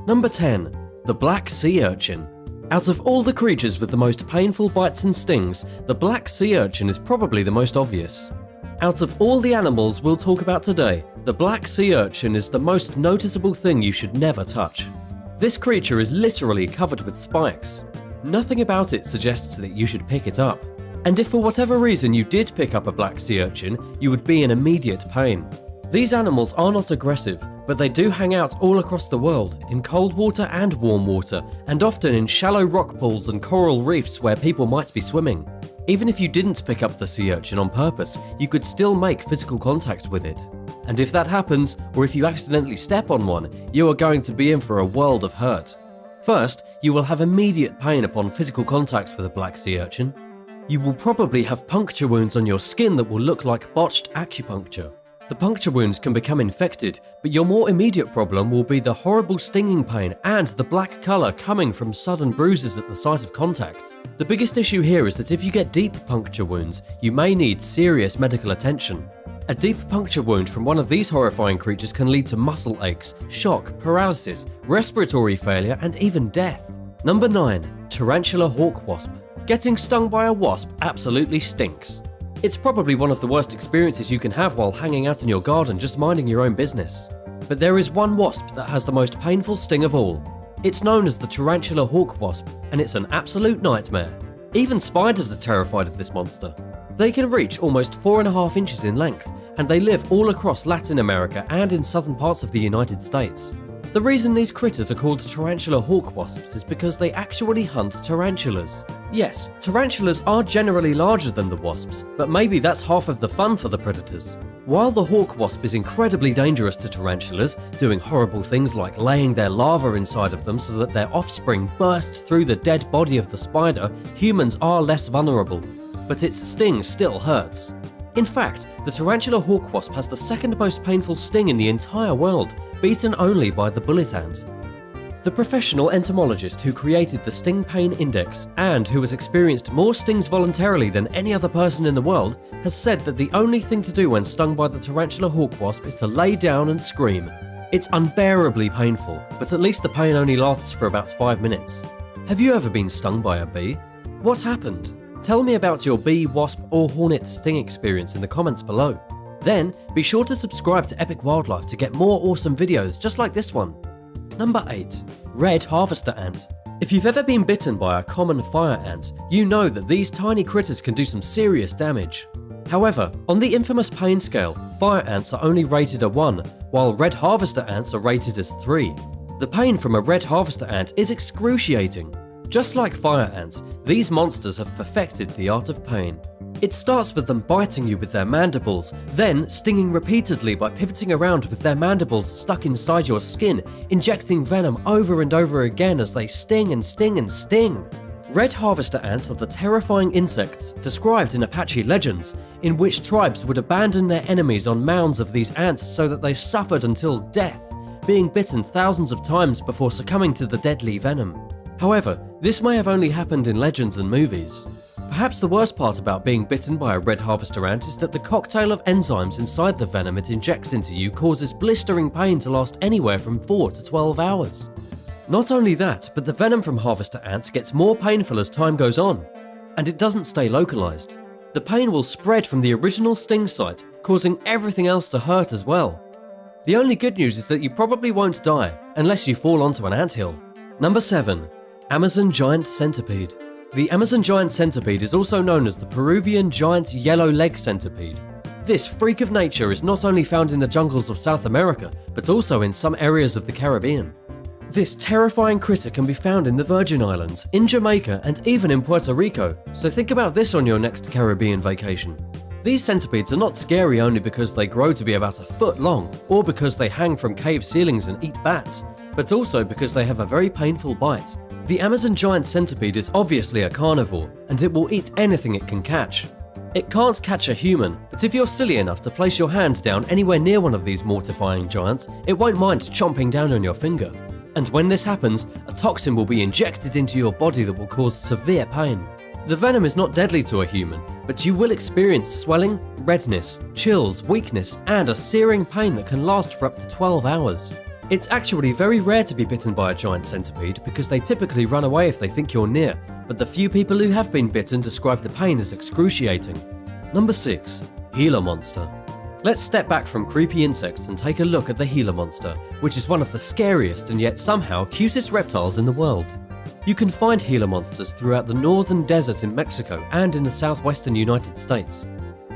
Number 10. The black sea urchin. Out of all the creatures with the most painful bites and stings, the black sea urchin is probably the most obvious. Out of all the animals we'll talk about today, the black sea urchin is the most noticeable thing you should never touch. This creature is literally covered with spikes. Nothing about it suggests that you should pick it up. And if for whatever reason you did pick up a black sea urchin, you would be in immediate pain. These animals are not aggressive, but they do hang out all across the world, in cold water and warm water, and often in shallow rock pools and coral reefs where people might be swimming. Even if you didn't pick up the sea urchin on purpose, you could still make physical contact with it. And if that happens, or if you accidentally step on one, you are going to be in for a world of hurt. First, you will have immediate pain upon physical contact with a black sea urchin. You will probably have puncture wounds on your skin that will look like botched acupuncture. The puncture wounds can become infected, but your more immediate problem will be the horrible stinging pain and the black colour coming from sudden bruises at the site of contact. The biggest issue here is that if you get deep puncture wounds, you may need serious medical attention. A deep puncture wound from one of these horrifying creatures can lead to muscle aches, shock, paralysis, respiratory failure, and even death. Number 9. Tarantula hawk wasp. Getting stung by a wasp absolutely stinks. It's probably one of the worst experiences you can have while hanging out in your garden just minding your own business. But there is one wasp that has the most painful sting of all. It's known as the tarantula hawk wasp, and it's an absolute nightmare. Even spiders are terrified of this monster. They can reach almost 4.5 inches in length, and they live all across Latin America and in southern parts of the United States. The reason these critters are called tarantula hawk wasps is because they actually hunt tarantulas. Yes, tarantulas are generally larger than the wasps, but maybe that's half of the fun for the predators. While the hawk wasp is incredibly dangerous to tarantulas, doing horrible things like laying their larvae inside of them so that their offspring burst through the dead body of the spider, humans are less vulnerable. But its sting still hurts. In fact, the tarantula hawk wasp has the second most painful sting in the entire world, beaten only by the bullet ant. The professional entomologist who created the Sting Pain Index and who has experienced more stings voluntarily than any other person in the world has said that the only thing to do when stung by the tarantula hawk wasp is to lay down and scream. It's unbearably painful, but at least the pain only lasts for about 5 minutes. Have you ever been stung by a bee? What happened? Tell me about your bee, wasp or hornet sting experience in the comments below. Then, be sure to subscribe to Epic Wildlife to get more awesome videos just like this one. Number 8. Red harvester ant. If you've ever been bitten by a common fire ant, you know that these tiny critters can do some serious damage. However, on the infamous pain scale, fire ants are only rated a 1, while red harvester ants are rated as 3. The pain from a red harvester ant is excruciating. Just like fire ants, these monsters have perfected the art of pain. It starts with them biting you with their mandibles, then stinging repeatedly by pivoting around with their mandibles stuck inside your skin, injecting venom over and over again as they sting and sting and sting. Red harvester ants are the terrifying insects described in Apache legends, in which tribes would abandon their enemies on mounds of these ants so that they suffered until death, being bitten thousands of times before succumbing to the deadly venom. However, this may have only happened in legends and movies. Perhaps the worst part about being bitten by a red harvester ant is that the cocktail of enzymes inside the venom it injects into you causes blistering pain to last anywhere from 4 to 12 hours. Not only that, but the venom from harvester ants gets more painful as time goes on, and it doesn't stay localized. The pain will spread from the original sting site, causing everything else to hurt as well. The only good news is that you probably won't die, unless you fall onto an anthill. Number 7. Amazon giant centipede. The Amazon giant centipede is also known as the Peruvian giant yellow leg centipede. This freak of nature is not only found in the jungles of South America, but also in some areas of the Caribbean. This terrifying critter can be found in the Virgin Islands, in Jamaica, and even in Puerto Rico, so think about this on your next Caribbean vacation. These centipedes are not scary only because they grow to be about a foot long, or because they hang from cave ceilings and eat bats, but also because they have a very painful bite. The Amazon giant centipede is obviously a carnivore, and it will eat anything it can catch. It can't catch a human, but if you're silly enough to place your hand down anywhere near one of these mortifying giants, it won't mind chomping down on your finger. And when this happens, a toxin will be injected into your body that will cause severe pain. The venom is not deadly to a human, but you will experience swelling, redness, chills, weakness, and a searing pain that can last for up to 12 hours. It's actually very rare to be bitten by a giant centipede because they typically run away if they think you're near, but the few people who have been bitten describe the pain as excruciating. Number 6. Gila monster. Let's step back from creepy insects and take a look at the Gila monster, which is one of the scariest and yet somehow cutest reptiles in the world. You can find Gila monsters throughout the northern desert in Mexico and in the southwestern United States.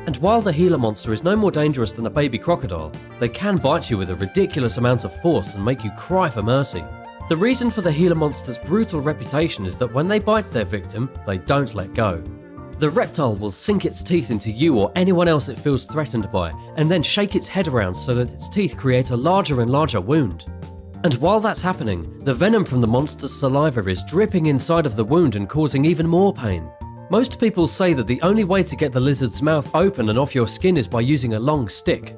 And while the Gila monster is no more dangerous than a baby crocodile, they can bite you with a ridiculous amount of force and make you cry for mercy. The reason for the Gila monster's brutal reputation is that when they bite their victim, they don't let go. The reptile will sink its teeth into you or anyone else it feels threatened by, and then shake its head around so that its teeth create a larger and larger wound. And while that's happening, the venom from the monster's saliva is dripping inside of the wound and causing even more pain. Most people say that the only way to get the lizard's mouth open and off your skin is by using a long stick.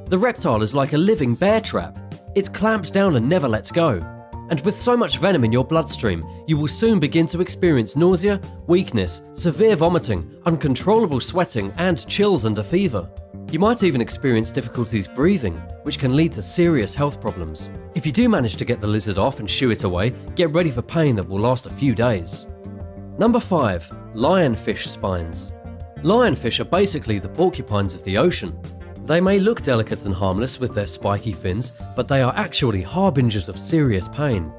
The reptile is like a living bear trap. It clamps down and never lets go. And with so much venom in your bloodstream, you will soon begin to experience nausea, weakness, severe vomiting, uncontrollable sweating, and chills and a fever. You might even experience difficulties breathing, which can lead to serious health problems. If you do manage to get the lizard off and shoo it away, get ready for pain that will last a few days. Number 5. Lionfish spines. Lionfish are basically the porcupines of the ocean. They may look delicate and harmless with their spiky fins, but they are actually harbingers of serious pain.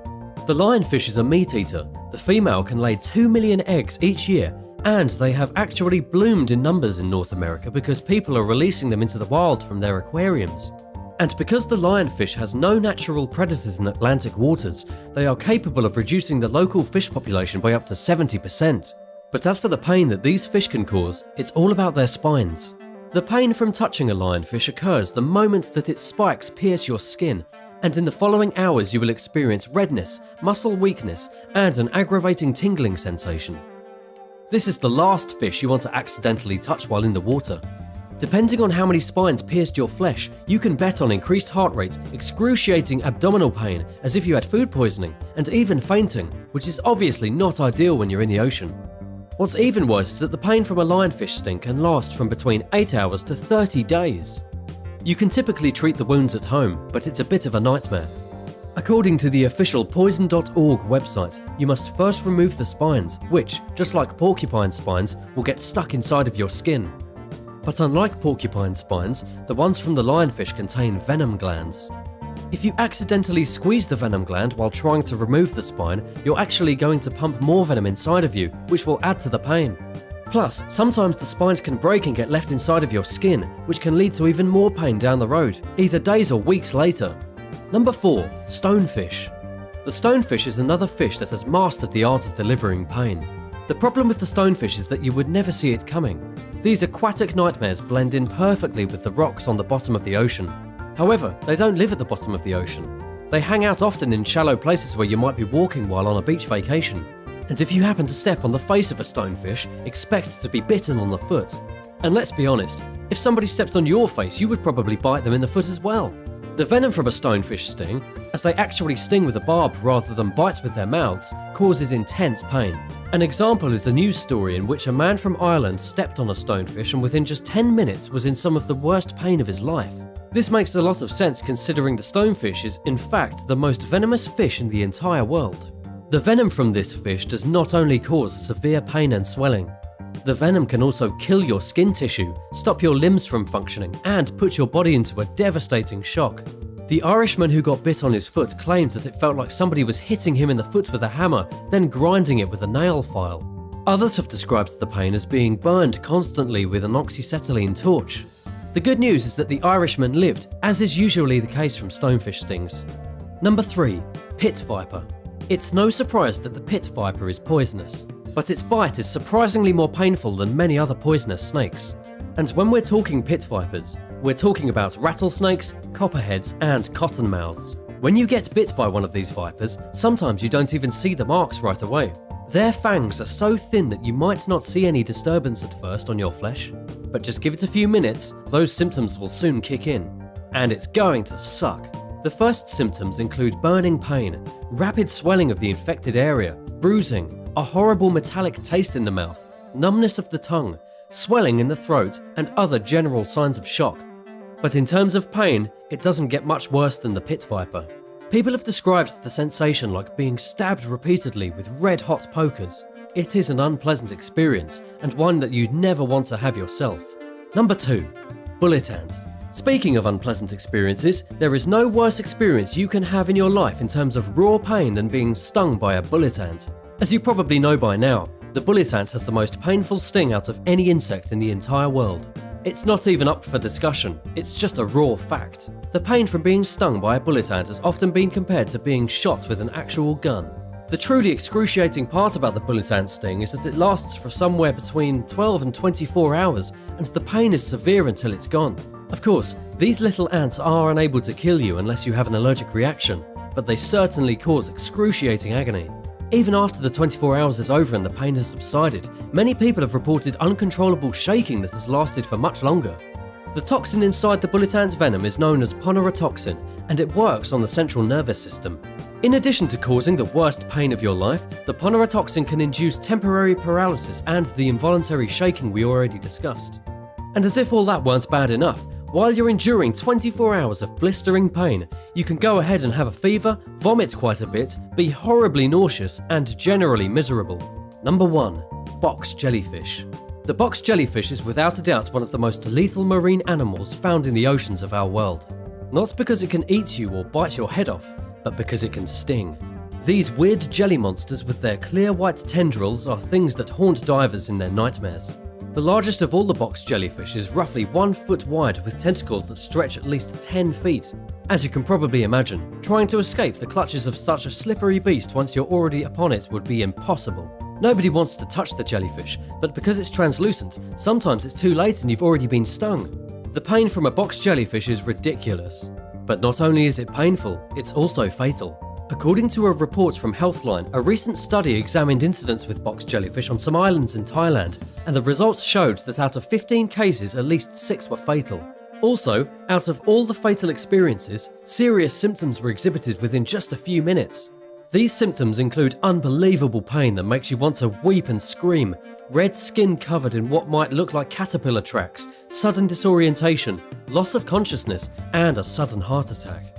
The lionfish is a meat eater. The female can lay 2 million eggs each year, and they have actually bloomed in numbers in North America because people are releasing them into the wild from their aquariums. And because the lionfish has no natural predators in Atlantic waters, they are capable of reducing the local fish population by up to 70%. But as for the pain that these fish can cause, it's all about their spines. The pain from touching a lionfish occurs the moment that its spikes pierce your skin, and in the following hours you will experience redness, muscle weakness, and an aggravating tingling sensation. This is the last fish you want to accidentally touch while in the water. Depending on how many spines pierced your flesh, you can bet on increased heart rate, excruciating abdominal pain as if you had food poisoning, and even fainting, which is obviously not ideal when you're in the ocean. What's even worse is that the pain from a lionfish sting can last from between 8 hours to 30 days. You can typically treat the wounds at home, but it's a bit of a nightmare. According to the official poison.org website, you must first remove the spines, which, just like porcupine spines, will get stuck inside of your skin. But unlike porcupine spines, the ones from the lionfish contain venom glands. If you accidentally squeeze the venom gland while trying to remove the spine, you're actually going to pump more venom inside of you, which will add to the pain. Plus, sometimes the spines can break and get left inside of your skin, which can lead to even more pain down the road, either days or weeks later. Number 4. Stonefish. The stonefish is another fish that has mastered the art of delivering pain. The problem with the stonefish is that you would never see it coming. These aquatic nightmares blend in perfectly with the rocks on the bottom of the ocean. However, they don't live at the bottom of the ocean. They hang out often in shallow places where you might be walking while on a beach vacation. And if you happen to step on the face of a stonefish, expect to be bitten on the foot. And let's be honest, if somebody stepped on your face, you would probably bite them in the foot as well. The venom from a stonefish sting, as they actually sting with a barb rather than bite with their mouths, causes intense pain. An example is a news story in which a man from Ireland stepped on a stonefish and within just 10 minutes was in some of the worst pain of his life. This makes a lot of sense considering the stonefish is in fact the most venomous fish in the entire world. The venom from this fish does not only cause severe pain and swelling. The venom can also kill your skin tissue, stop your limbs from functioning, and put your body into a devastating shock. The Irishman who got bit on his foot claims that it felt like somebody was hitting him in the foot with a hammer, then grinding it with a nail file. Others have described the pain as being burned constantly with an oxyacetylene torch. The good news is that the Irishman lived, as is usually the case from stonefish stings. Number 3. Pit viper. It's no surprise that the pit viper is poisonous, but its bite is surprisingly more painful than many other poisonous snakes. And when we're talking pit vipers, we're talking about rattlesnakes, copperheads, and cottonmouths. When you get bit by one of these vipers, sometimes you don't even see the marks right away. Their fangs are so thin that you might not see any disturbance at first on your flesh, but just give it a few minutes, those symptoms will soon kick in. And it's going to suck. The first symptoms include burning pain, rapid swelling of the infected area, bruising, a horrible metallic taste in the mouth, numbness of the tongue, swelling in the throat, and other general signs of shock. But in terms of pain, it doesn't get much worse than the pit viper. People have described the sensation like being stabbed repeatedly with red-hot pokers. It is an unpleasant experience, and one that you'd never want to have yourself. Number 2. Bullet ant. Speaking of unpleasant experiences, there is no worse experience you can have in your life in terms of raw pain than being stung by a bullet ant. As you probably know by now, the bullet ant has the most painful sting out of any insect in the entire world. It's not even up for discussion, it's just a raw fact. The pain from being stung by a bullet ant has often been compared to being shot with an actual gun. The truly excruciating part about the bullet ant sting is that it lasts for somewhere between 12 and 24 hours, and the pain is severe until it's gone. Of course, these little ants are unable to kill you unless you have an allergic reaction, but they certainly cause excruciating agony. Even after the 24 hours is over and the pain has subsided, many people have reported uncontrollable shaking that has lasted for much longer. The toxin inside the bullet ant venom is known as ponerotoxin, and it works on the central nervous system. In addition to causing the worst pain of your life, the ponerotoxin can induce temporary paralysis and the involuntary shaking we already discussed. And as if all that weren't bad enough, while you're enduring 24 hours of blistering pain, you can go ahead and have a fever, vomit quite a bit, be horribly nauseous, and generally miserable. Number 1. Box jellyfish. The box jellyfish is without a doubt one of the most lethal marine animals found in the oceans of our world. Not because it can eat you or bite your head off, but because it can sting. These weird jelly monsters with their clear white tendrils are things that haunt divers in their nightmares. The largest of all the box jellyfish is roughly 1 foot wide with tentacles that stretch at least 10 feet. As you can probably imagine, trying to escape the clutches of such a slippery beast once you're already upon it would be impossible. Nobody wants to touch the jellyfish, but because it's translucent, sometimes it's too late and you've already been stung. The pain from a box jellyfish is ridiculous. But not only is it painful, it's also fatal. According to a report from Healthline, a recent study examined incidents with box jellyfish on some islands in Thailand, and the results showed that out of 15 cases, at least 6 were fatal. Also, out of all the fatal experiences, serious symptoms were exhibited within just a few minutes. These symptoms include unbelievable pain that makes you want to weep and scream, red skin covered in what might look like caterpillar tracks, sudden disorientation, loss of consciousness, and a sudden heart attack.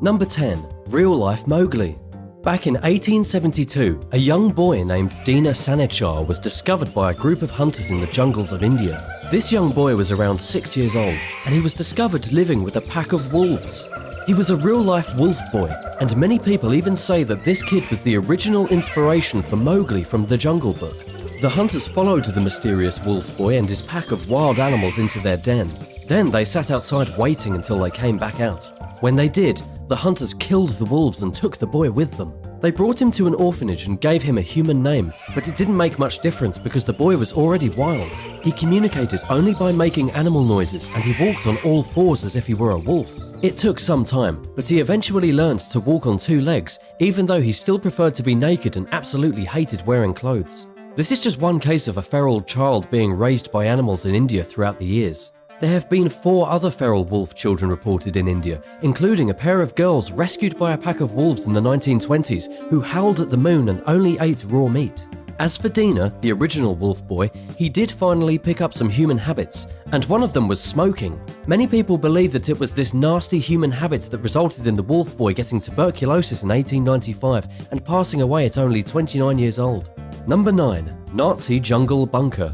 Number 10. Real-life Mowgli. Back in 1872, a young boy named Dina Sanechar was discovered by a group of hunters in the jungles of India. This young boy was around 6 years old, and he was discovered living with a pack of wolves. He was a real-life wolf boy, and many people even say that this kid was the original inspiration for Mowgli from the Jungle Book. The hunters followed the mysterious wolf boy and his pack of wild animals into their den. Then they sat outside waiting until they came back out. When they did, the hunters killed the wolves and took the boy with them. They brought him to an orphanage and gave him a human name, but it didn't make much difference because the boy was already wild. He communicated only by making animal noises, and he walked on all fours as if he were a wolf. It took some time, but he eventually learned to walk on 2 legs, even though he still preferred to be naked and absolutely hated wearing clothes. This is just one case of a feral child being raised by animals in India throughout the years. There have been 4 other feral wolf children reported in India, including a pair of girls rescued by a pack of wolves in the 1920s who howled at the moon and only ate raw meat. As for Dina, the original wolf boy, he did finally pick up some human habits, and one of them was smoking. Many people believe that it was this nasty human habit that resulted in the wolf boy getting tuberculosis in 1895 and passing away at only 29 years old. Number 9. Nazi Jungle Bunker.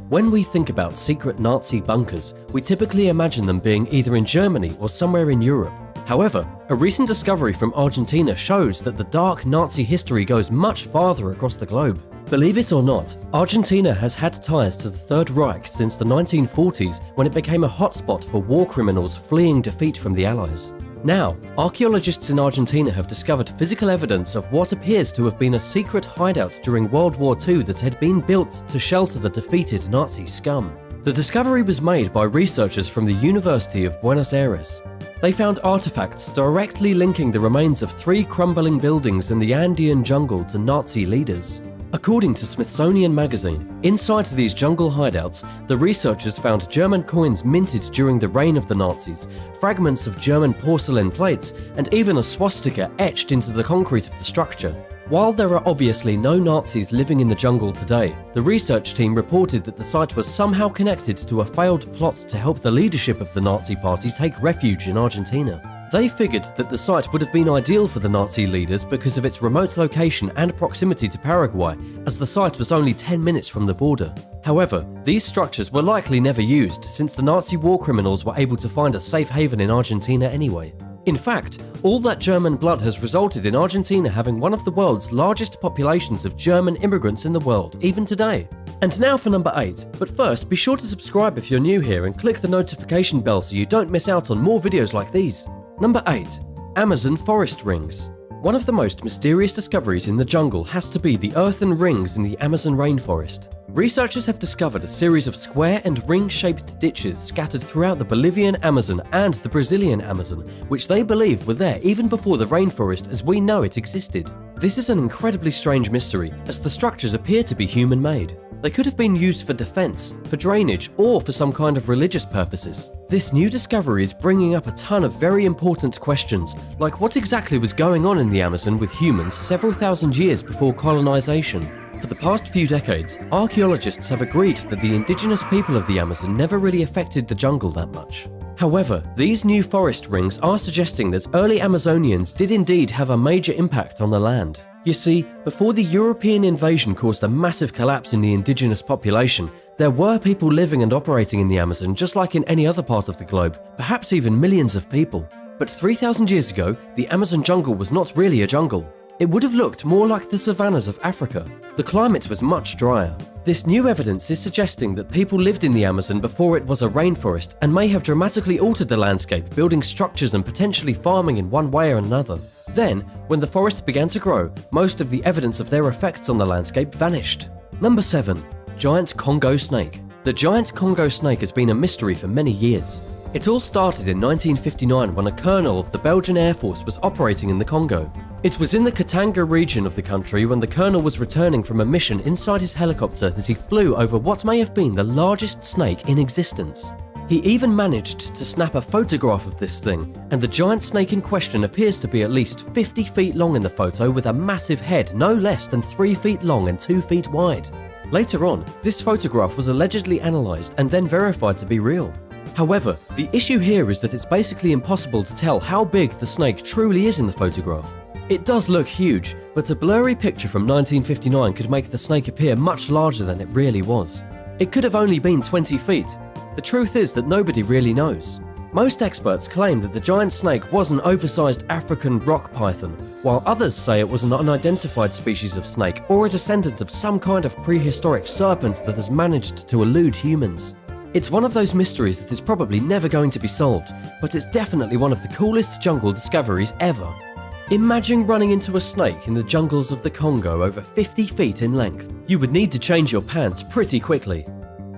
When we think about secret Nazi bunkers, we typically imagine them being either in Germany or somewhere in Europe. However, a recent discovery from Argentina shows that the dark Nazi history goes much farther across the globe. Believe it or not, Argentina has had ties to the Third Reich since the 1940s, when it became a hotspot for war criminals fleeing defeat from the Allies. Now, archaeologists in Argentina have discovered physical evidence of what appears to have been a secret hideout during World War II that had been built to shelter the defeated Nazi scum. The discovery was made by researchers from the University of Buenos Aires. They found artifacts directly linking the remains of 3 crumbling buildings in the Andean jungle to Nazi leaders. According to Smithsonian Magazine, inside these jungle hideouts, the researchers found German coins minted during the reign of the Nazis, fragments of German porcelain plates, and even a swastika etched into the concrete of the structure. While there are obviously no Nazis living in the jungle today, the research team reported that the site was somehow connected to a failed plot to help the leadership of the Nazi party take refuge in Argentina. They figured that the site would have been ideal for the Nazi leaders because of its remote location and proximity to Paraguay, as the site was only 10 minutes from the border. However, these structures were likely never used since the Nazi war criminals were able to find a safe haven in Argentina anyway. In fact, all that German blood has resulted in Argentina having one of the world's largest populations of German immigrants in the world, even today. And now for number 8, but first be sure to subscribe if you're new here and click the notification bell so you don't miss out on more videos like these. Number 8. Amazon forest rings. One of the most mysterious discoveries in the jungle has to be the earthen rings in the Amazon rainforest. Researchers have discovered a series of square and ring-shaped ditches scattered throughout the Bolivian Amazon and the Brazilian Amazon, which they believe were there even before the rainforest as we know it existed. This is an incredibly strange mystery, as the structures appear to be human-made. They could have been used for defense, for drainage, or for some kind of religious purposes. This new discovery is bringing up a ton of very important questions, like what exactly was going on in the Amazon with humans several thousand years before colonization. For the past few decades, archaeologists have agreed that the indigenous people of the Amazon never really affected the jungle that much. However, these new forest rings are suggesting that early Amazonians did indeed have a major impact on the land. You see, before the European invasion caused a massive collapse in the indigenous population, there were people living and operating in the Amazon just like in any other part of the globe, perhaps even millions of people. But 3,000 years ago, the Amazon jungle was not really a jungle. It would have looked more like the savannas of Africa. The climate was much drier. This new evidence is suggesting that people lived in the Amazon before it was a rainforest and may have dramatically altered the landscape, building structures and potentially farming in one way or another. Then, when the forest began to grow, most of the evidence of their effects on the landscape vanished. Number 7. Giant Congo snake. The giant Congo snake has been a mystery for many years. It all started in 1959 when a colonel of the Belgian Air Force was operating in the Congo. It was in the Katanga region of the country when the colonel was returning from a mission inside his helicopter that he flew over what may have been the largest snake in existence. He even managed to snap a photograph of this thing, and the giant snake in question appears to be at least 50 feet long in the photo with a massive head no less than 3 feet long and 2 feet wide. Later on, this photograph was allegedly analysed and then verified to be real. However, the issue here is that it's basically impossible to tell how big the snake truly is in the photograph. It does look huge, but a blurry picture from 1959 could make the snake appear much larger than it really was. It could have only been 20 feet. The truth is that nobody really knows. Most experts claim that the giant snake was an oversized African rock python, while others say it was an unidentified species of snake or a descendant of some kind of prehistoric serpent that has managed to elude humans. It's one of those mysteries that is probably never going to be solved, but it's definitely one of the coolest jungle discoveries ever. Imagine running into a snake in the jungles of the Congo over 50 feet in length. You would need to change your pants pretty quickly.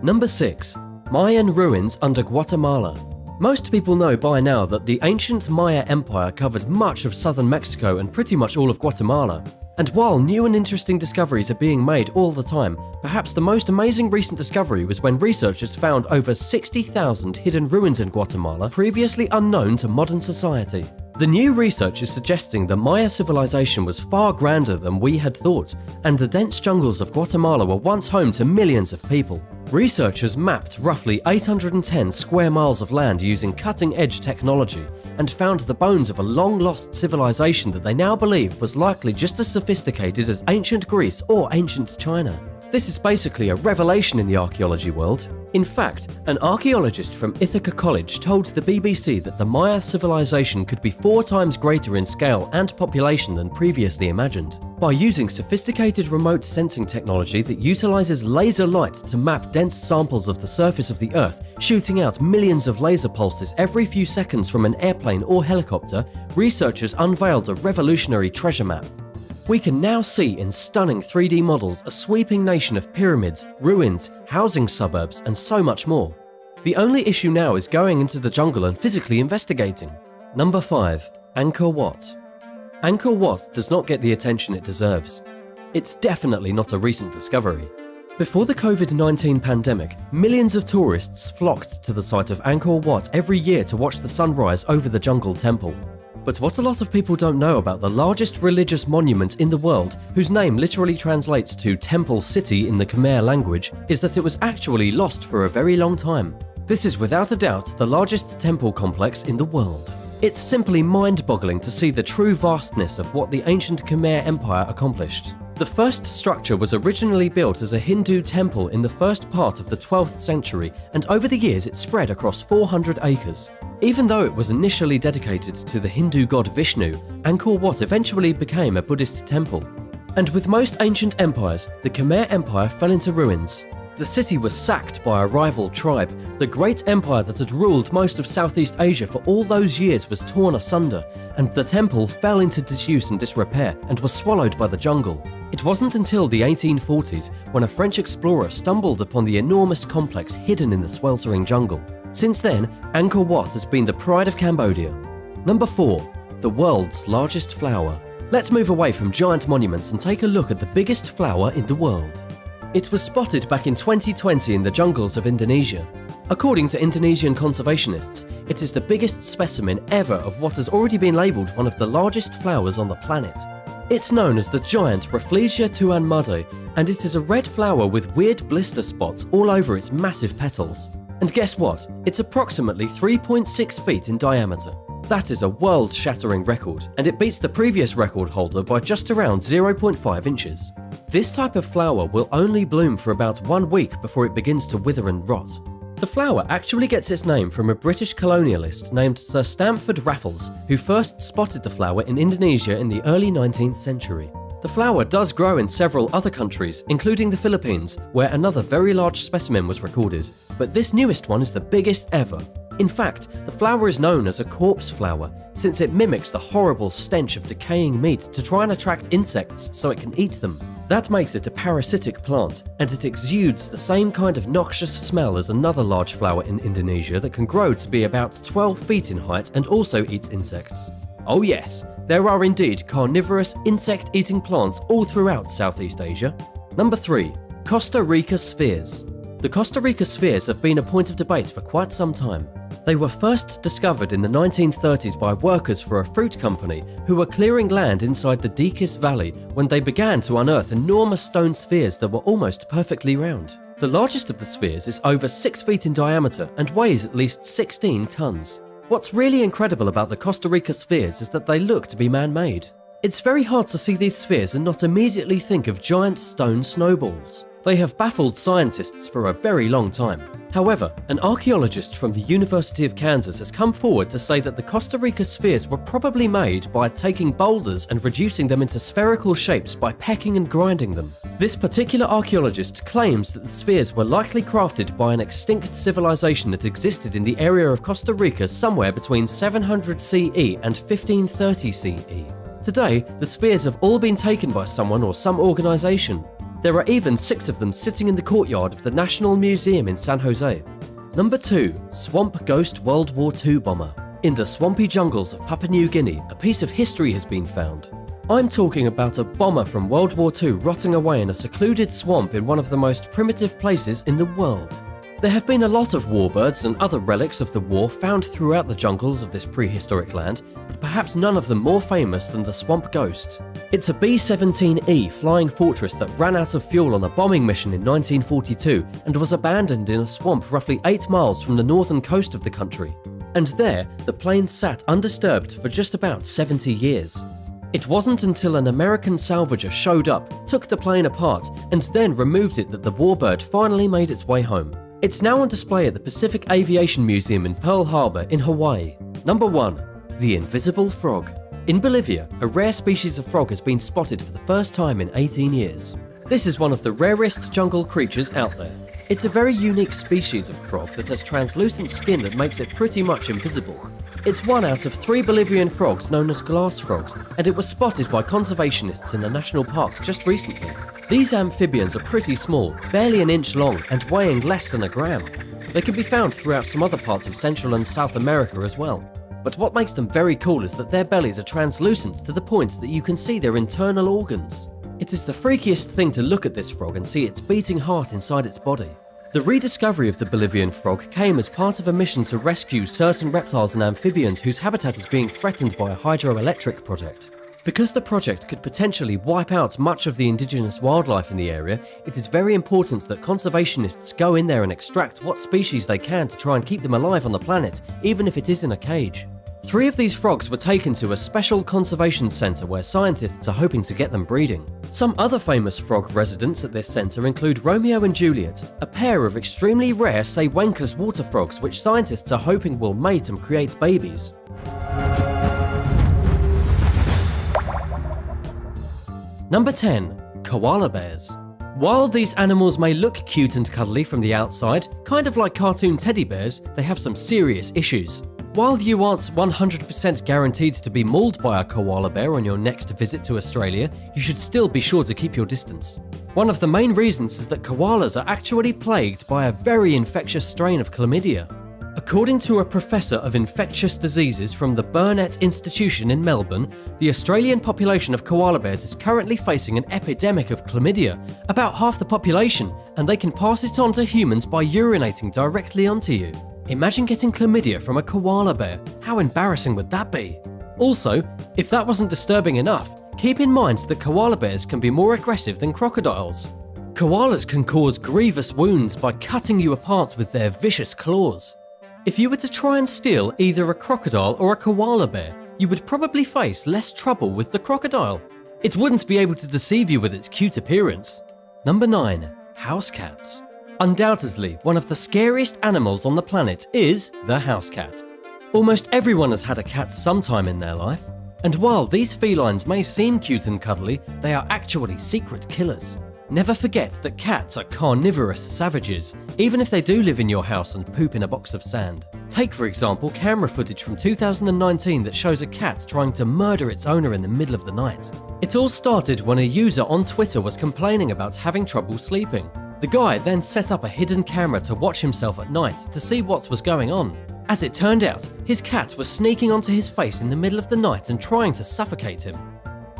Number 6. Mayan ruins under Guatemala. Most people know by now that the ancient Maya Empire covered much of southern Mexico and pretty much all of Guatemala. And while new and interesting discoveries are being made all the time, perhaps the most amazing recent discovery was when researchers found over 60,000 hidden ruins in Guatemala previously unknown to modern society. The new research is suggesting the Maya civilization was far grander than we had thought, and the dense jungles of Guatemala were once home to millions of people. Researchers mapped roughly 810 square miles of land using cutting-edge technology and found the bones of a long-lost civilization that they now believe was likely just as sophisticated as ancient Greece or ancient China. This is basically a revelation in the archaeology world. In fact, an archaeologist from Ithaca College told the BBC that the Maya civilization could be 4 times greater in scale and population than previously imagined. By using sophisticated remote sensing technology that utilizes laser light to map dense samples of the surface of the Earth, shooting out millions of laser pulses every few seconds from an airplane or helicopter, researchers unveiled a revolutionary treasure map. We can now see in stunning 3D models a sweeping nation of pyramids, ruins, housing suburbs, and so much more. The only issue now is going into the jungle and physically investigating. Number 5. Angkor Wat. Angkor Wat does not get the attention it deserves. It's definitely not a recent discovery. Before the COVID-19 pandemic, millions of tourists flocked to the site of Angkor Wat every year to watch the sunrise over the jungle temple. But what a lot of people don't know about the largest religious monument in the world, whose name literally translates to Temple City in the Khmer language, is that it was actually lost for a very long time. This is without a doubt the largest temple complex in the world. It's simply mind-boggling to see the true vastness of what the ancient Khmer Empire accomplished. The first structure was originally built as a Hindu temple in the first part of the 12th century, and over the years it spread across 400 acres. Even though it was initially dedicated to the Hindu god Vishnu, Angkor Wat eventually became a Buddhist temple. And with most ancient empires, the Khmer Empire fell into ruins. The city was sacked by a rival tribe. The great empire that had ruled most of Southeast Asia for all those years was torn asunder, and the temple fell into disuse and disrepair and was swallowed by the jungle. It wasn't until the 1840s when a French explorer stumbled upon the enormous complex hidden in the sweltering jungle. Since then, Angkor Wat has been the pride of Cambodia. Number 4. The world's largest flower. Let's move away from giant monuments and take a look at the biggest flower in the world. It was spotted back in 2020 in the jungles of Indonesia. According to Indonesian conservationists, it is the biggest specimen ever of what has already been labelled one of the largest flowers on the planet. It's known as the giant Rafflesia tuan made, and it is a red flower with weird blister spots all over its massive petals. And guess what? It's approximately 3.6 feet in diameter. That is a world-shattering record, and it beats the previous record holder by just around 0.5 inches. This type of flower will only bloom for about 1 week before it begins to wither and rot. The flower actually gets its name from a British colonialist named Sir Stamford Raffles, who first spotted the flower in Indonesia in the early 19th century. The flower does grow in several other countries, including the Philippines, where another very large specimen was recorded. But this newest one is the biggest ever. In fact, the flower is known as a corpse flower, since it mimics the horrible stench of decaying meat to try and attract insects so it can eat them. That makes it a parasitic plant, and it exudes the same kind of noxious smell as another large flower in Indonesia that can grow to be about 12 feet in height and also eats insects. Oh yes, there are indeed carnivorous, insect-eating plants all throughout Southeast Asia. Number 3. Costa Rica spheres. The Costa Rica spheres have been a point of debate for quite some time. They were first discovered in the 1930s by workers for a fruit company who were clearing land inside the Diquis Valley when they began to unearth enormous stone spheres that were almost perfectly round. The largest of the spheres is over 6 feet in diameter and weighs at least 16 tons. What's really incredible about the Costa Rica spheres is that they look to be man-made. It's very hard to see these spheres and not immediately think of giant stone snowballs. They have baffled scientists for a very long time. However, an archaeologist from the University of Kansas has come forward to say that the Costa Rica spheres were probably made by taking boulders and reducing them into spherical shapes by pecking and grinding them. This particular archaeologist claims that the spheres were likely crafted by an extinct civilization that existed in the area of Costa Rica somewhere between 700 CE and 1530 CE. Today, the spheres have all been taken by someone or some organization. There are even 6 of them sitting in the courtyard of the National Museum in San Jose. Number 2. Swamp Ghost World War II Bomber. In the swampy jungles of Papua New Guinea, a piece of history has been found. I'm talking about a bomber from World War II rotting away in a secluded swamp in one of the most primitive places in the world. There have been a lot of warbirds and other relics of the war found throughout the jungles of this prehistoric land, but perhaps none of them more famous than the Swamp Ghost. It's a B-17E flying fortress that ran out of fuel on a bombing mission in 1942 and was abandoned in a swamp roughly 8 miles from the northern coast of the country. And there, the plane sat undisturbed for just about 70 years. It wasn't until an American salvager showed up, took the plane apart, and then removed it that the warbird finally made its way home. It's now on display at the Pacific Aviation Museum in Pearl Harbor in Hawaii. Number 1. The Invisible Frog. In Bolivia, a rare species of frog has been spotted for the first time in 18 years. This is one of the rarest jungle creatures out there. It's a very unique species of frog that has translucent skin that makes it pretty much invisible. It's one out of 3 Bolivian frogs known as glass frogs, and it was spotted by conservationists in a national park just recently. These amphibians are pretty small, barely an inch long, and weighing less than a gram. They can be found throughout some other parts of Central and South America as well. But what makes them very cool is that their bellies are translucent to the point that you can see their internal organs. It is the freakiest thing to look at this frog and see its beating heart inside its body. The rediscovery of the Bolivian frog came as part of a mission to rescue certain reptiles and amphibians whose habitat is being threatened by a hydroelectric project. Because the project could potentially wipe out much of the indigenous wildlife in the area, it is very important that conservationists go in there and extract what species they can to try and keep them alive on the planet, even if it is in a cage. 3 of these frogs were taken to a special conservation centre where scientists are hoping to get them breeding. Some other famous frog residents at this centre include Romeo and Juliet, a pair of extremely rare Sawenkus water frogs which scientists are hoping will mate and create babies. Number 10. Koala bears. While these animals may look cute and cuddly from the outside, kind of like cartoon teddy bears, they have some serious issues. While you aren't 100% guaranteed to be mauled by a koala bear on your next visit to Australia, you should still be sure to keep your distance. One of the main reasons is that koalas are actually plagued by a very infectious strain of chlamydia. According to a professor of infectious diseases from the Burnet Institution in Melbourne, the Australian population of koala bears is currently facing an epidemic of chlamydia, about half the population, and they can pass it on to humans by urinating directly onto you. Imagine getting chlamydia from a koala bear. How embarrassing would that be? Also, if that wasn't disturbing enough, keep in mind that koala bears can be more aggressive than crocodiles. Koalas can cause grievous wounds by cutting you apart with their vicious claws. If you were to try and steal either a crocodile or a koala bear, you would probably face less trouble with the crocodile. It wouldn't be able to deceive you with its cute appearance. Number 9. House cats. Undoubtedly, one of the scariest animals on the planet is the house cat. Almost everyone has had a cat sometime in their life, and while these felines may seem cute and cuddly, they are actually secret killers. Never forget that cats are carnivorous savages, even if they do live in your house and poop in a box of sand. Take, for example, camera footage from 2019 that shows a cat trying to murder its owner in the middle of the night. It all started when a user on Twitter was complaining about having trouble sleeping. The guy then set up a hidden camera to watch himself at night to see what was going on. As it turned out, his cat was sneaking onto his face in the middle of the night and trying to suffocate him.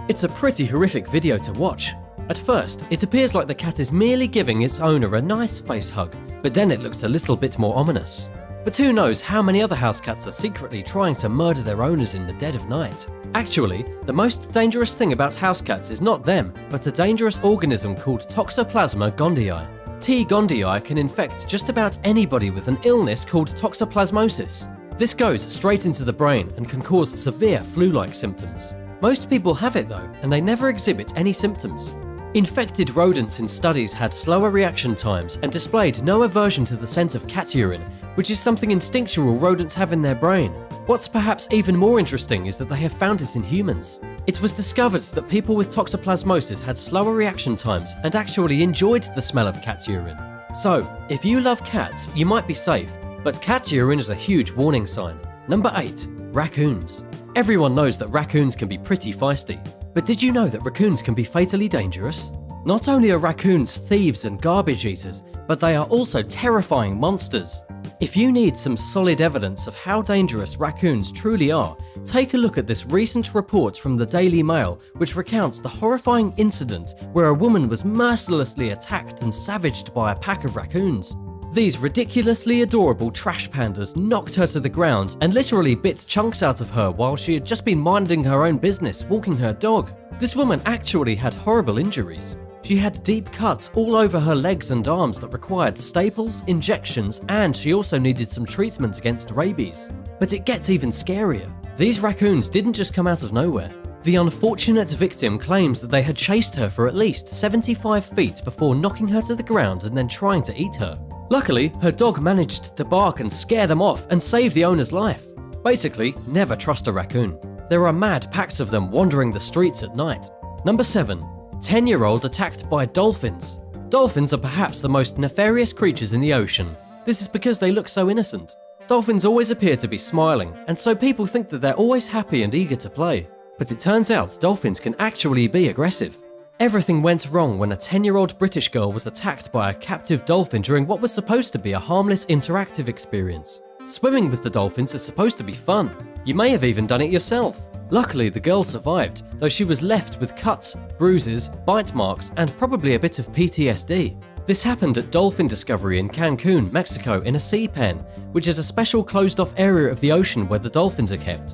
It's a pretty horrific video to watch. At first, it appears like the cat is merely giving its owner a nice face hug, but then it looks a little bit more ominous. But who knows how many other house cats are secretly trying to murder their owners in the dead of night. Actually, the most dangerous thing about house cats is not them, but a dangerous organism called Toxoplasma gondii. T. gondii can infect just about anybody with an illness called toxoplasmosis. This goes straight into the brain and can cause severe flu-like symptoms. Most people have it though, and they never exhibit any symptoms. Infected rodents in studies had slower reaction times and displayed no aversion to the scent of cat urine, which is something instinctual rodents have in their brain. What's perhaps even more interesting is that they have found it in humans. It was discovered that people with toxoplasmosis had slower reaction times and actually enjoyed the smell of cat urine. So, if you love cats, you might be safe, but cat urine is a huge warning sign. Number 8. Raccoons. Everyone knows that raccoons can be pretty feisty. But did you know that raccoons can be fatally dangerous? Not only are raccoons thieves and garbage eaters, but they are also terrifying monsters. If you need some solid evidence of how dangerous raccoons truly are, take a look at this recent report from the Daily Mail, which recounts the horrifying incident where a woman was mercilessly attacked and savaged by a pack of raccoons. These ridiculously adorable trash pandas knocked her to the ground and literally bit chunks out of her while she had just been minding her own business, walking her dog. This woman actually had horrible injuries. She had deep cuts all over her legs and arms that required staples, injections, and she also needed some treatment against rabies. But it gets even scarier. These raccoons didn't just come out of nowhere. The unfortunate victim claims that they had chased her for at least 75 feet before knocking her to the ground and then trying to eat her. Luckily, her dog managed to bark and scare them off and save the owner's life. Basically, never trust a raccoon. There are mad packs of them wandering the streets at night. Number 7. 10-year-old attacked by dolphins. Dolphins are perhaps the most nefarious creatures in the ocean. This is because they look so innocent. Dolphins always appear to be smiling, and so people think that they're always happy and eager to play. But it turns out dolphins can actually be aggressive. Everything went wrong when a 10-year-old British girl was attacked by a captive dolphin during what was supposed to be a harmless interactive experience. Swimming with the dolphins is supposed to be fun. You may have even done it yourself. Luckily, the girl survived, though she was left with cuts, bruises, bite marks, and probably a bit of PTSD. This happened at Dolphin Discovery in Cancun, Mexico, in a sea pen, which is a special closed-off area of the ocean where the dolphins are kept.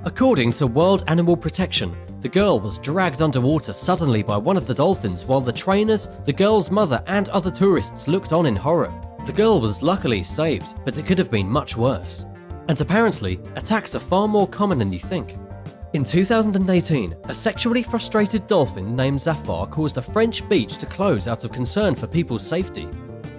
According to World Animal Protection, the girl was dragged underwater suddenly by one of the dolphins while the trainers, the girl's mother, and other tourists looked on in horror. The girl was luckily saved, but it could have been much worse. And apparently, attacks are far more common than you think. In 2018, a sexually frustrated dolphin named Zafar caused a French beach to close out of concern for people's safety.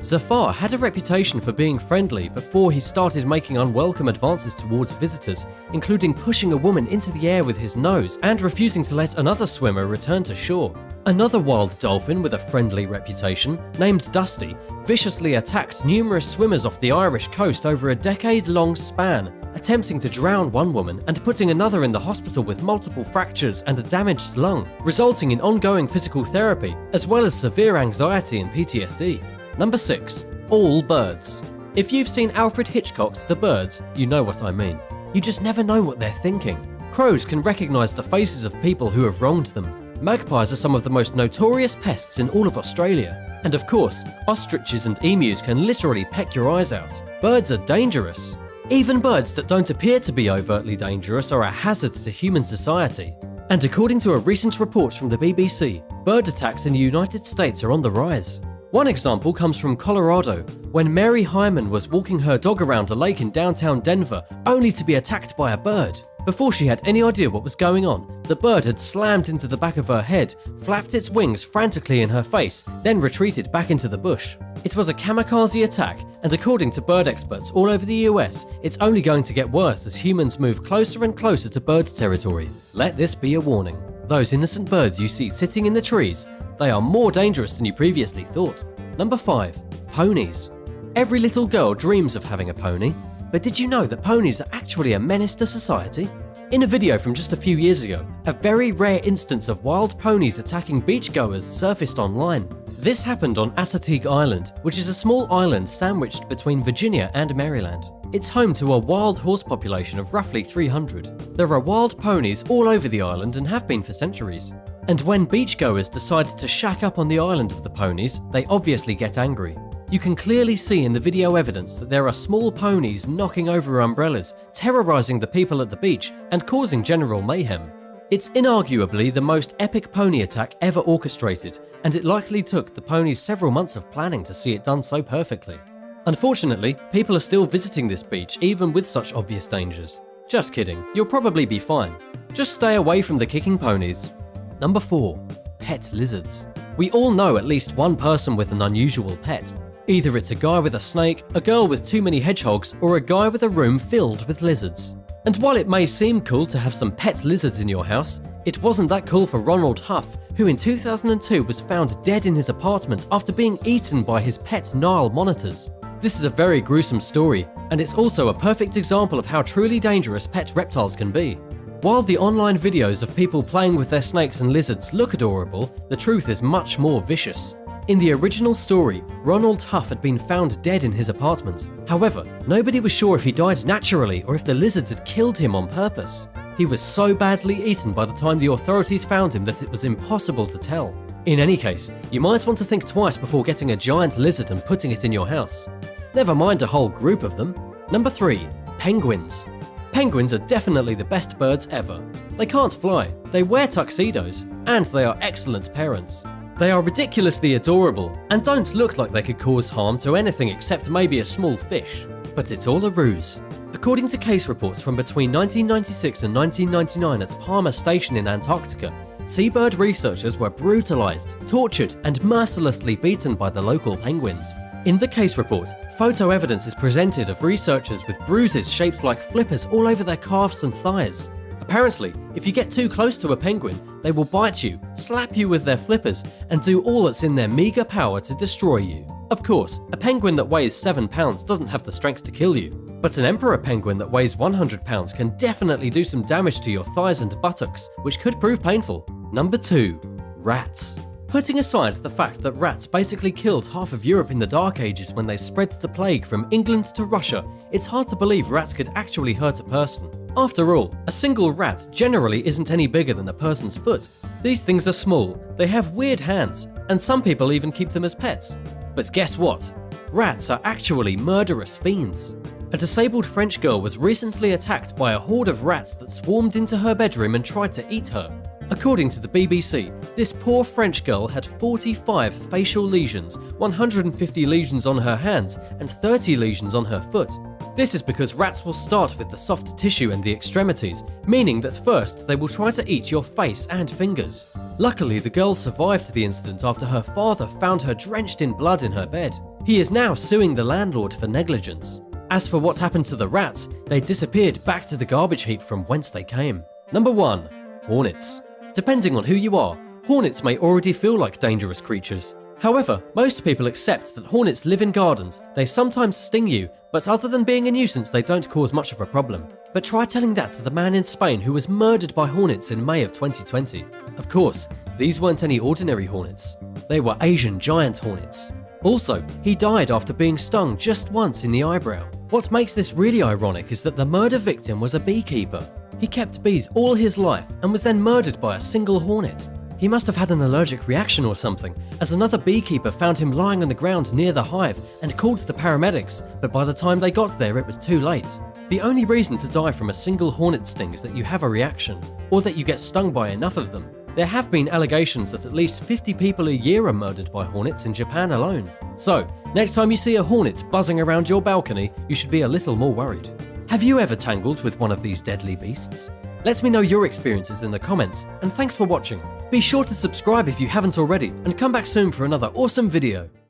Zafar had a reputation for being friendly before he started making unwelcome advances towards visitors, including pushing a woman into the air with his nose and refusing to let another swimmer return to shore. Another wild dolphin with a friendly reputation, named Dusty, viciously attacked numerous swimmers off the Irish coast over a decade-long span, attempting to drown one woman and putting another in the hospital with multiple fractures and a damaged lung, resulting in ongoing physical therapy, as well as severe anxiety and PTSD. Number 6. All birds. If you've seen Alfred Hitchcock's The Birds, you know what I mean. You just never know what they're thinking. Crows can recognise the faces of people who have wronged them. Magpies are some of the most notorious pests in all of Australia. And of course, ostriches and emus can literally peck your eyes out. Birds are dangerous. Even birds that don't appear to be overtly dangerous are a hazard to human society. And according to a recent report from the BBC, bird attacks in the United States are on the rise. One example comes from Colorado, when Mary Hyman was walking her dog around a lake in downtown Denver, only to be attacked by a bird. Before she had any idea what was going on, the bird had slammed into the back of her head, flapped its wings frantically in her face, then retreated back into the bush. It was a kamikaze attack, and according to bird experts all over the US, it's only going to get worse as humans move closer and closer to bird territory. Let this be a warning. Those innocent birds you see sitting in the trees, they are more dangerous than you previously thought. Number 5. Ponies. Every little girl dreams of having a pony, but did you know that ponies are actually a menace to society? In a video from just a few years ago, a very rare instance of wild ponies attacking beachgoers surfaced online. This happened on Assateague Island, which is a small island sandwiched between Virginia and Maryland. It's home to a wild horse population of roughly 300. There are wild ponies all over the island and have been for centuries. And when beachgoers decide to shack up on the island of the ponies, they obviously get angry. You can clearly see in the video evidence that there are small ponies knocking over umbrellas, terrorizing the people at the beach, and causing general mayhem. It's inarguably the most epic pony attack ever orchestrated, and it likely took the ponies several months of planning to see it done so perfectly. Unfortunately, people are still visiting this beach even with such obvious dangers. Just kidding, you'll probably be fine. Just stay away from the kicking ponies. Number 4. Pet lizards. We all know at least one person with an unusual pet. Either it's a guy with a snake, a girl with too many hedgehogs, or a guy with a room filled with lizards. And while it may seem cool to have some pet lizards in your house, it wasn't that cool for Ronald Huff, who in 2002 was found dead in his apartment after being eaten by his pet Nile monitors. This is a very gruesome story, and it's also a perfect example of how truly dangerous pet reptiles can be. While the online videos of people playing with their snakes and lizards look adorable, the truth is much more vicious. In the original story, Ronald Huff had been found dead in his apartment. However, nobody was sure if he died naturally or if the lizards had killed him on purpose. He was so badly eaten by the time the authorities found him that it was impossible to tell. In any case, you might want to think twice before getting a giant lizard and putting it in your house. Never mind a whole group of them. Number 3. Penguins. Penguins are definitely the best birds ever. They can't fly, they wear tuxedos, and they are excellent parents. They are ridiculously adorable and don't look like they could cause harm to anything except maybe a small fish. But it's all a ruse. According to case reports from between 1996 and 1999 at Palmer Station in Antarctica, seabird researchers were brutalized, tortured, and mercilessly beaten by the local penguins. In the case report, photo evidence is presented of researchers with bruises shaped like flippers all over their calves and thighs. Apparently, if you get too close to a penguin, they will bite you, slap you with their flippers, and do all that's in their meager power to destroy you. Of course, a penguin that weighs 7 pounds doesn't have the strength to kill you, but an emperor penguin that weighs 100 pounds can definitely do some damage to your thighs and buttocks, which could prove painful. Number 2. Rats. Putting aside the fact that rats basically killed half of Europe in the Dark Ages when they spread the plague from England to Russia, it's hard to believe rats could actually hurt a person. After all, a single rat generally isn't any bigger than a person's foot. These things are small, they have weird hands, and some people even keep them as pets. But guess what? Rats are actually murderous fiends. A disabled French girl was recently attacked by a horde of rats that swarmed into her bedroom and tried to eat her. According to the BBC, this poor French girl had 45 facial lesions, 150 lesions on her hands, and 30 lesions on her foot. This is because rats will start with the soft tissue and the extremities, meaning that first they will try to eat your face and fingers. Luckily, the girl survived the incident after her father found her drenched in blood in her bed. He is now suing the landlord for negligence. As for what happened to the rats, they disappeared back to the garbage heap from whence they came. Number 1. Hornets. Depending on who you are, hornets may already feel like dangerous creatures. However, most people accept that hornets live in gardens, they sometimes sting you, but other than being a nuisance, they don't cause much of a problem. But try telling that to the man in Spain who was murdered by hornets in May of 2020. Of course, these weren't any ordinary hornets. They were Asian giant hornets. Also, he died after being stung just once in the eyebrow. What makes this really ironic is that the murder victim was a beekeeper. He kept bees all his life and was then murdered by a single hornet. He must have had an allergic reaction or something, as another beekeeper found him lying on the ground near the hive and called the paramedics, but by the time they got there it was too late. The only reason to die from a single hornet sting is that you have a reaction, or that you get stung by enough of them. There have been allegations that at least 50 people a year are murdered by hornets in Japan alone. So, next time you see a hornet buzzing around your balcony, you should be a little more worried. Have you ever tangled with one of these deadly beasts? Let me know your experiences in the comments, and thanks for watching. Be sure to subscribe if you haven't already, and come back soon for another awesome video.